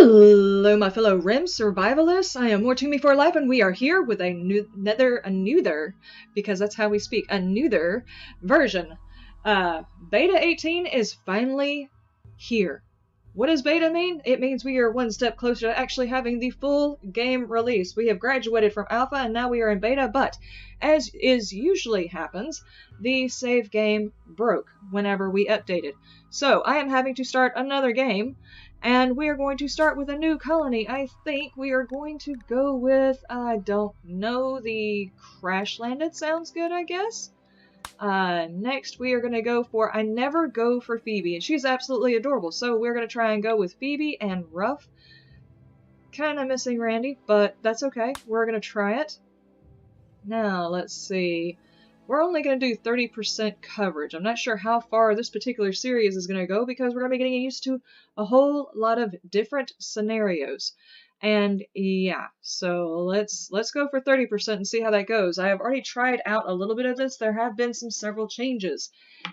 Hello, my fellow Rim survivalists. I am Watching Me for Life, and we are here with another, because that's how we speak, another version. Beta 18 is finally here. What does beta mean? It means we are one step closer to actually having the full game release. We have graduated from alpha and now we are in beta, but as is usually happens, the save game broke whenever we updated. So I am having to start another game, and we are going to start with a new colony. I think we are going to go with, I don't know, the Crash Landed sounds good, I guess. Next we are going to go for, I never go for Phoebe, and she's absolutely adorable, so we're going to try and go with Phoebe and Ruff. Kind of missing Randy, but that's okay. We're going to try it. Now, let's see. We're only going to do 30% coverage. I'm not sure how far this particular series is going to go because we're going to be getting used to a whole lot of different scenarios. And yeah, so let's go for 30% and see how that goes. I have already tried out a little bit of this. There have been several changes.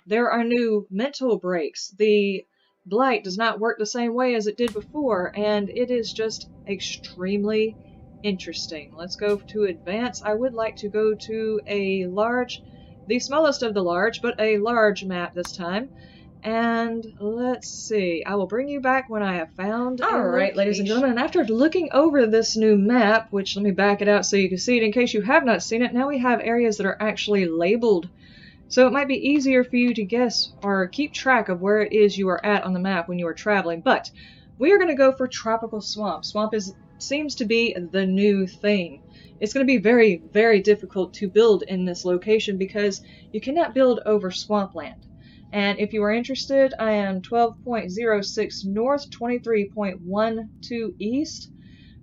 There are new mental breaks. The blight does not work the same way as it did before, and it is just extremely interesting. Let's go to advance. I would like to go to the smallest of the large, but a large map this time. And let's see, I will bring you back when I have found a Alright, ladies and gentlemen, and after looking over this new map, which let me back it out so you can see it in case you have not seen it, now we have areas that are actually labeled. So it might be easier for you to guess or keep track of where it is you are at on the map when you are traveling. But we are going to go for Tropical Swamp. Seems to be the new thing. It's going to be very, very difficult to build in this location because you cannot build over swampland. And if you are interested, I am 12.06 north, 23.12 east.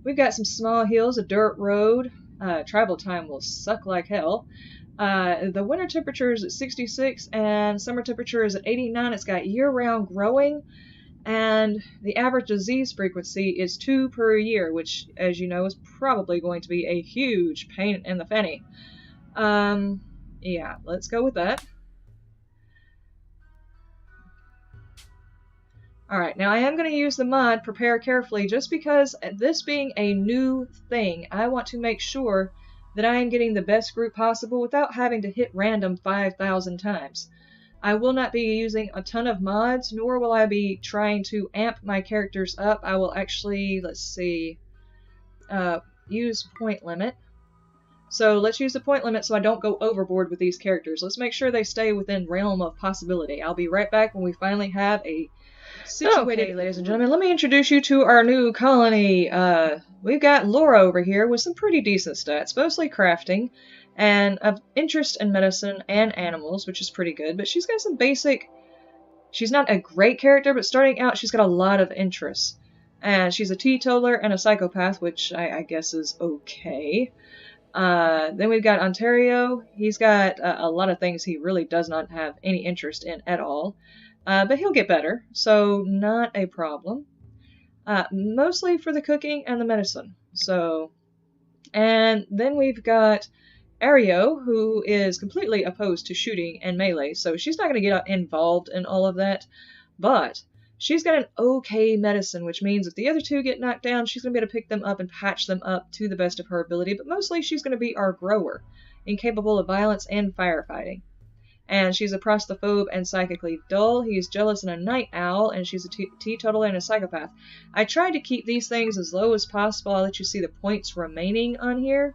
We've got some small hills, a dirt road. Travel time will suck like hell. The winter temperature is at 66 and summer temperature is at 89. It's got year-round growing. And the average disease frequency is 2 per year, which, as you know, is probably going to be a huge pain in the fanny. Yeah, let's go with that. Alright, now I am going to use the mod Prepare Carefully just because this being a new thing, I want to make sure that I am getting the best group possible without having to hit random 5,000 times. I will not be using a ton of mods, nor will I be trying to amp my characters up. I will actually, let's see, use point limit. So let's use the point limit so I don't go overboard with these characters. Let's make sure they stay within realm of possibility. I'll be right back when we finally have a situated. Okay, ladies and gentlemen, let me introduce you to our new colony. We've got Laura over here with some pretty decent stats, mostly crafting, and of interest in medicine and animals, which is pretty good, but she's got some basic. She's not a great character, but starting out, she's got a lot of interests. And she's a teetotaler and a psychopath, which I guess is okay. Then we've got Ontario. He's got a lot of things he really does not have any interest in at all. But he'll get better, so not a problem. Mostly for the cooking and the medicine. So, and then we've got Ario, who is completely opposed to shooting and melee, so she's not going to get involved in all of that. But she's got an okay medicine, which means if the other two get knocked down, she's going to be able to pick them up and patch them up to the best of her ability. But mostly she's going to be our grower, incapable of violence and firefighting. And she's a prostophobe and psychically dull. He's jealous and a night owl, and she's a teetotaler and a psychopath. I tried to keep these things as low as possible. I'll let you see the points remaining on here.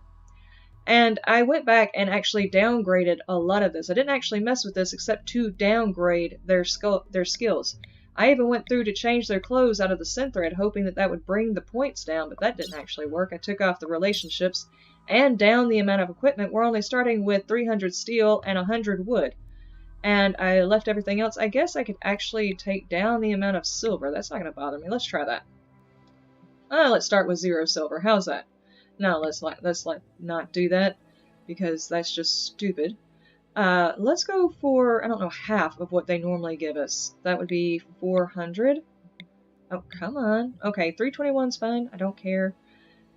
And I went back and actually downgraded a lot of this. I didn't actually mess with this except to downgrade their skills. I even went through to change their clothes out of the synthread, hoping that that would bring the points down, but that didn't actually work. I took off the relationships and down the amount of equipment. We're only starting with 300 steel and 100 wood. And I left everything else. I guess I could actually take down the amount of silver. That's not going to bother me. Let's try that. Let's start with 0 silver. How's that? No, let's not do that because that's just stupid. Let's go for, I don't know, half of what they normally give us. That would be 400. Oh, come on. Okay, 321's fine. I don't care.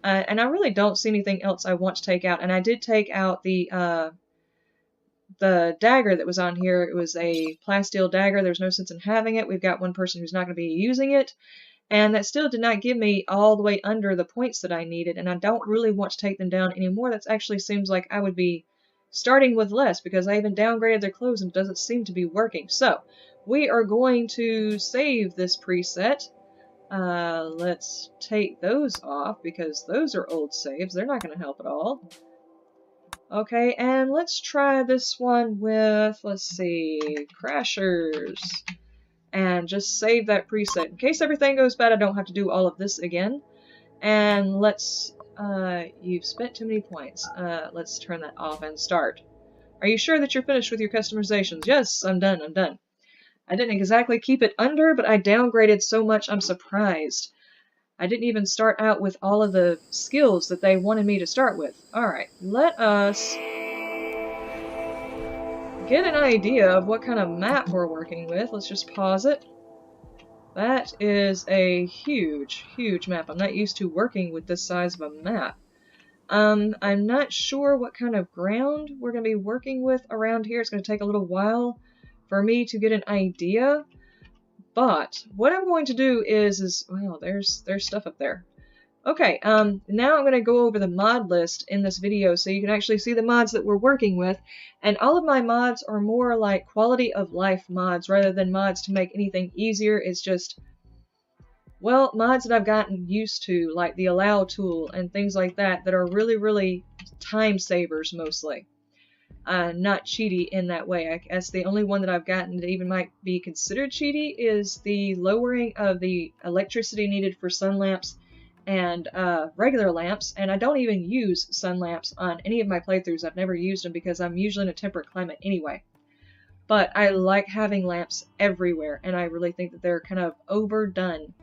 And I really don't see anything else I want to take out. And I did take out the dagger that was on here. It was a plasteel dagger. There's no sense in having it. We've got one person who's not going to be using it. And that still did not give me all the way under the points that I needed, and I don't really want to take them down anymore. That actually seems like I would be starting with less, because I even downgraded their clothes and it doesn't seem to be working. So we are going to save this preset. Let's take those off because those are old saves. They're not going to help at all. Okay, and let's try this one with, let's see, Crashers. And just save that preset. In case everything goes bad, I don't have to do all of this again. And let's, you've spent too many points. Let's turn that off and start. Are you sure that you're finished with your customizations? Yes, I'm done, I'm done. I didn't exactly keep it under, but I downgraded so much I'm surprised. I didn't even start out with all of the skills that they wanted me to start with. Alright, let us get an idea of what kind of map we're working with. Let's just pause it. That is a huge, huge map. I'm not used to working with this size of a map. I'm not sure what kind of ground we're going to be working with around here. It's going to take a little while for me to get an idea. But what I'm going to do is well, there's stuff up there. Okay, now I'm going to go over the mod list in this video so you can actually see the mods that we're working with. And all of my mods are more like quality of life mods rather than mods to make anything easier. It's just, well, mods that I've gotten used to, like the allow tool and things like that, that are really, really time savers mostly. Not cheaty in that way. I guess the only one that I've gotten that even might be considered cheaty is the lowering of the electricity needed for sun lamps and regular lamps, and I don't even use sun lamps on any of my playthroughs. I've never used them because I'm usually in a temperate climate anyway. But I like having lamps everywhere, and I really think that they're kind of overdone.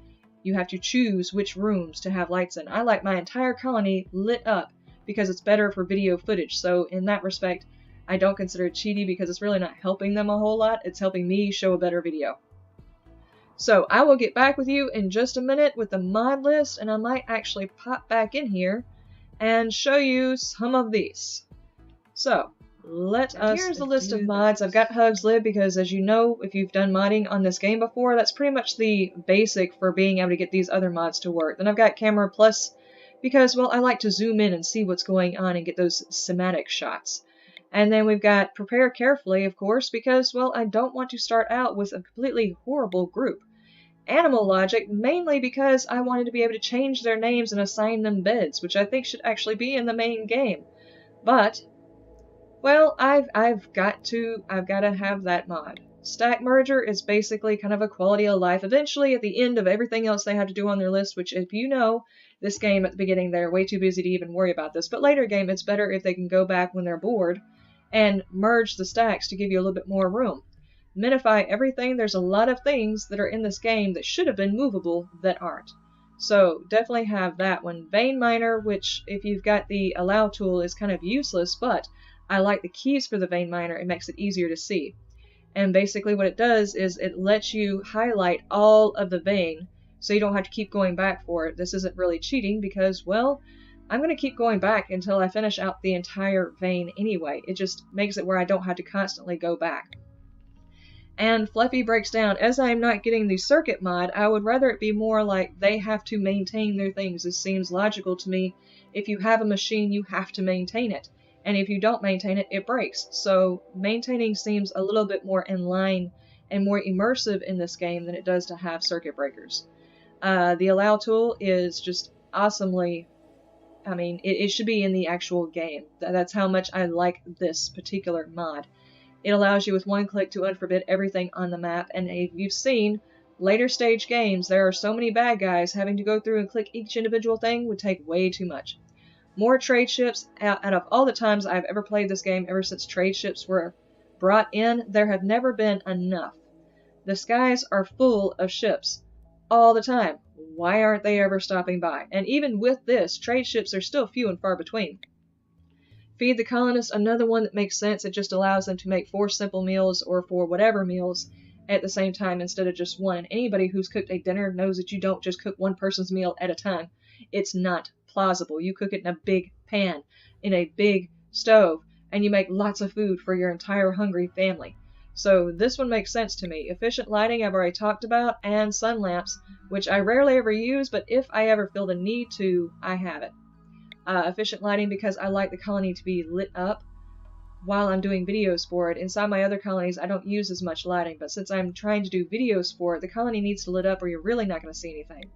You have to choose which rooms to have lights in. I like my entire colony lit up because it's better for video footage, so in that respect, I don't consider it cheaty because it's really not helping them a whole lot. It's helping me show a better video. So I will get back with you in just a minute with the mod list, and I might actually pop back in here and show you some of these. So here's the list of mods. I've got Hugs Lib because, as you know, if you've done modding on this game before, that's pretty much the basic for being able to get these other mods to work. Then I've got Camera Plus because, well, I like to zoom in and see what's going on and get those cinematic shots. And then we've got Prepare Carefully, of course, because, well, I don't want to start out with a completely horrible group. Animal Logic, mainly because I wanted to be able to change their names and assign them beds, which I think should actually be in the main game. But, well, I've got to have that mod. Stack Merger is basically kind of a quality of life. Eventually, at the end of everything else they have to do on their list, which, if you know, this game at the beginning, they're way too busy to even worry about this. But later game, it's better if they can go back when they're bored and merge the stacks to give you a little bit more room. Minify everything. There's a lot of things that are in this game that should have been movable that aren't. So definitely have that one. Vein Miner, which if you've got the allow tool is kind of useless, but I like the keys for the Vein Miner. It makes it easier to see. And basically what it does is it lets you highlight all of the vein so you don't have to keep going back for it. This isn't really cheating because, well, I'm going to keep going back until I finish out the entire vein anyway. It just makes it where I don't have to constantly go back. And Fluffy breaks down. As I'm not getting the circuit mod, I would rather it be more like they have to maintain their things. This seems logical to me. If you have a machine, you have to maintain it. And if you don't maintain it, it breaks. So maintaining seems a little bit more in line and more immersive in this game than it does to have circuit breakers. The allow tool is just awesomely, I mean, it should be in the actual game. That's how much I like this particular mod. It allows you with one click to unforbid everything on the map, and if you've seen later stage games, there are so many bad guys, having to go through and click each individual thing would take way too much. More trade ships. Out of all the times I've ever played this game, ever since trade ships were brought in, there have never been enough. The skies are full of ships all the time. Why aren't they ever stopping by? And even with this, trade ships are still few and far between. Feed the Colonists, another one that makes sense. It just allows them to make 4 simple meals or 4 whatever meals at the same time instead of just one. And anybody who's cooked a dinner knows that you don't just cook one person's meal at a time. It's not plausible. You cook it in a big pan, in a big stove, and you make lots of food for your entire hungry family. So this one makes sense to me. Efficient lighting I've already talked about, and sun lamps, which I rarely ever use, but if I ever feel the need to, I have it. Efficient lighting because I like the colony to be lit up while I'm doing videos for it. Inside my other colonies, I don't use as much lighting, but since I'm trying to do videos for it, the colony needs to lit up or you're really not going to see anything.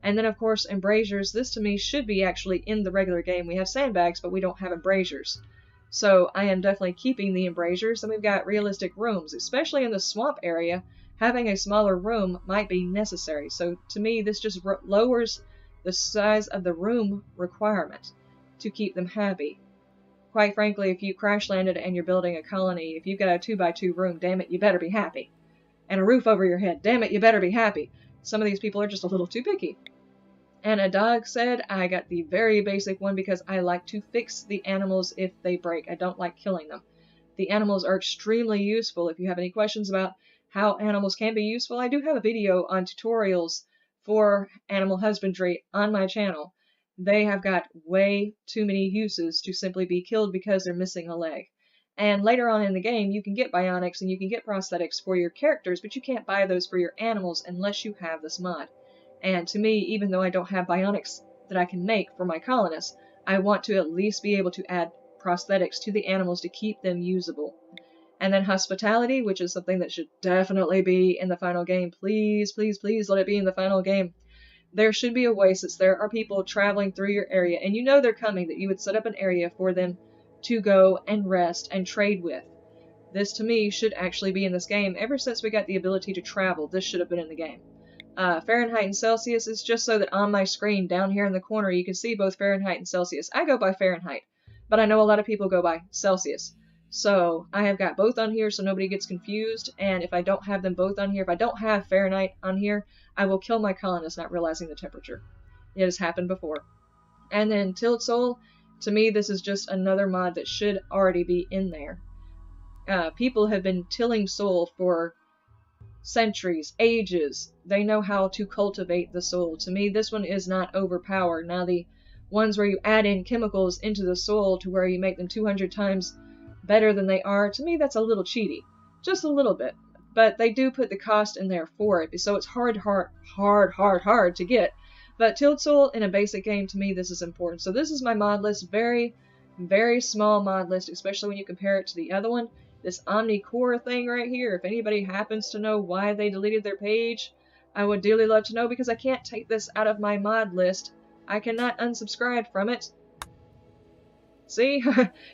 And then, of course, embrasures. This, to me, should be actually in the regular game. We have sandbags, but we don't have embrasures. So I am definitely keeping the embrasures. And we've got realistic rooms, especially in the swamp area. Having a smaller room might be necessary. So to me, this just lowers the size of the room requirement to keep them happy. Quite frankly, if you crash landed and you're building a colony, if you've got a 2x2 room, damn it, you better be happy. And a roof over your head, damn it, you better be happy. Some of these people are just a little too picky. And a dog said, I got the very basic one because I like to fix the animals if they break. I don't like killing them. The animals are extremely useful. If you have any questions about how animals can be useful, I do have a video on tutorials for animal husbandry on my channel. They have got way too many uses to simply be killed because they're missing a leg. And later on in the game, you can get bionics and you can get prosthetics for your characters, but you can't buy those for your animals unless you have this mod. And to me, even though I don't have bionics that I can make for my colonists, I want to at least be able to add prosthetics to the animals to keep them usable. And then hospitality, which is something that should definitely be in the final game. Please, please, please let it be in the final game. There should be a way, since there are people traveling through your area, and you know they're coming, that you would set up an area for them to go and rest and trade with. This, to me, should actually be in this game. Ever since we got the ability to travel, this should have been in the game. Fahrenheit and Celsius is just so that on my screen down here in the corner you can see both Fahrenheit and Celsius. I go by Fahrenheit, but I know a lot of people go by Celsius. So I have got both on here so nobody gets confused, and if I don't have them both on here, if I don't have Fahrenheit on here, I will kill my colonists not realizing the temperature. It has happened before. And then Tilled Soul, to me this is just another mod that should already be in there. People have been tilling soil for centuries, ages. They know how to cultivate the soil. To me, this one is not overpowered. Now, the ones where you add in chemicals into the soil to where you make them 200 times better than they are, to me, that's a little cheaty. Just a little bit. But they do put the cost in there for it, so it's hard to get. But tilled soil in a basic game, to me, this is important. So this is my mod list. Very, very small mod list, especially when you compare it to the other one. This Omnicore thing right here, if anybody happens to know why they deleted their page, I would dearly love to know, because I can't take this out of my mod list. I cannot unsubscribe from it. See?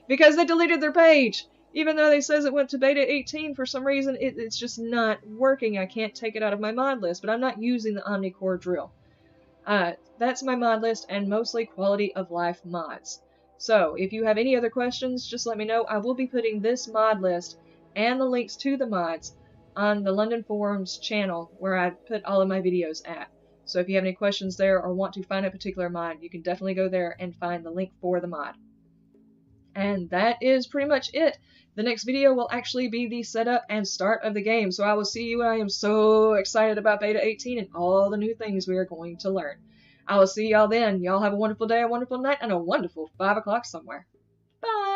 Because they deleted their page! Even though they says it went to beta 18, for some reason, it's just not working. I can't take it out of my mod list, but I'm not using the Omnicore drill. That's my mod list, and mostly quality of life mods. So, if you have any other questions, just let me know. I will be putting this mod list and the links to the mods on the London Forums channel where I put all of my videos at. So if you have any questions there or want to find a particular mod, you can definitely go there and find the link for the mod. And that is pretty much it. The next video will actually be the setup and start of the game. So I will see you. I am so excited about Beta 18 and all the new things we are going to learn. I will see y'all then. Y'all have a wonderful day, a wonderful night, and a wonderful 5 o'clock somewhere. Bye!